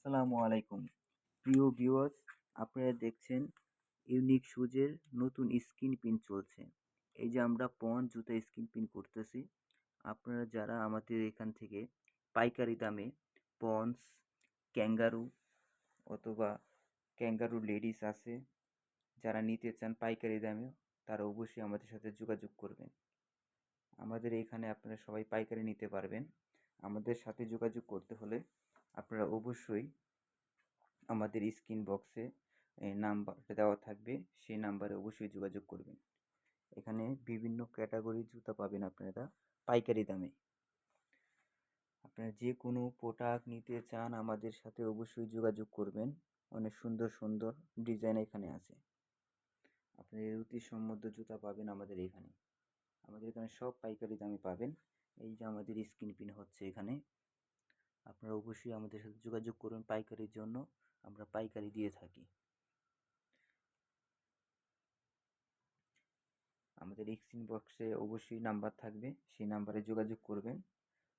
আসসালামু আলাইকুম প্রিয় ভিউয়ার্স। আপনারা দেখছেন ইউনিক শুজের নতুন স্কিন পিন চলছে। এই যে আমরা পন্স জুতা স্কিন পিন করতেছি। আপনারা যারা আমাদের এখান থেকে পাইকারি দামে পন্স, ক্যাঙ্গারু অথবা ক্যাঙ্গারু লেডিস আছে, যারা নিতে চান পাইকারি দামে, তারা অবশ্যই আমাদের সাথে যোগাযোগ করবেন। আমাদের এখানে আপনারা সবাই পাইকারি নিতে পারবেন। আমাদের সাথে যোগাযোগ করতে হলে আপনারা অবশ্যই আমাদের স্ক্রিন বক্সে নাম্বার দেওয়া থাকবে, সেই নাম্বারে অবশ্যই যোগাযোগ করবেন। এখানে বিভিন্ন ক্যাটাগরির জুতা পাবেন আপনারা পাইকারি দামে। আপনারা যে কোনো প্রোডাক্ট নিতে চান আমাদের সাথে অবশ্যই যোগাযোগ করবেন। অনেক সুন্দর সুন্দর ডিজাইন এখানে আছে। আপনার রুচিসম্মত জুতা পাবেন আমাদের এখানে। আমাদের এখানে সব পাইকারি দামে পাবেন। এই যে আমাদের স্ক্রিন পিন হচ্ছে এখানে। আপনারা অবশ্যই আমাদের সাথে যোগাযোগ করুন পাইকারির জন্য। আমরা পাইকারি দিয়ে থাকি। আমাদের স্ক্রিন বক্সে অবশ্যই নাম্বার থাকবে, সেই নাম্বারে যোগাযোগ করবেন।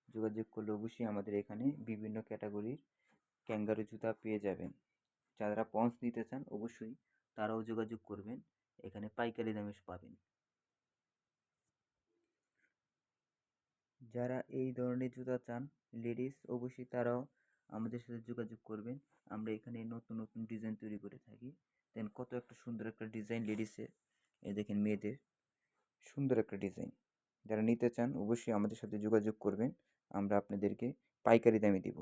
যোগাযোগ করলে অবশ্যই আমাদের এখানে বিভিন্ন ক্যাটাগরির ক্যাঙ্গারু জুতা পেয়ে যাবেন। যারা পন্স নিতে চান অবশ্যই তারাও যোগাযোগ করবেন, এখানে পাইকারি দামে পাবেন। যারা এই ধরনের জুতা চান লেডিস, অবশ্যই তারাও আমাদের সাথে যোগাযোগ করবেন। আমরা এখানে নতুন নতুন ডিজাইন তৈরি করে থাকি। দেন কত একটা সুন্দর একটা ডিজাইন লেডিসের, এই দেখেন মেয়েদের সুন্দর একটা ডিজাইন। যারা নিতে চান অবশ্যই আমাদের সাথে যোগাযোগ করবেন, আমরা আপনাদেরকে পাইকারি দামে দিব।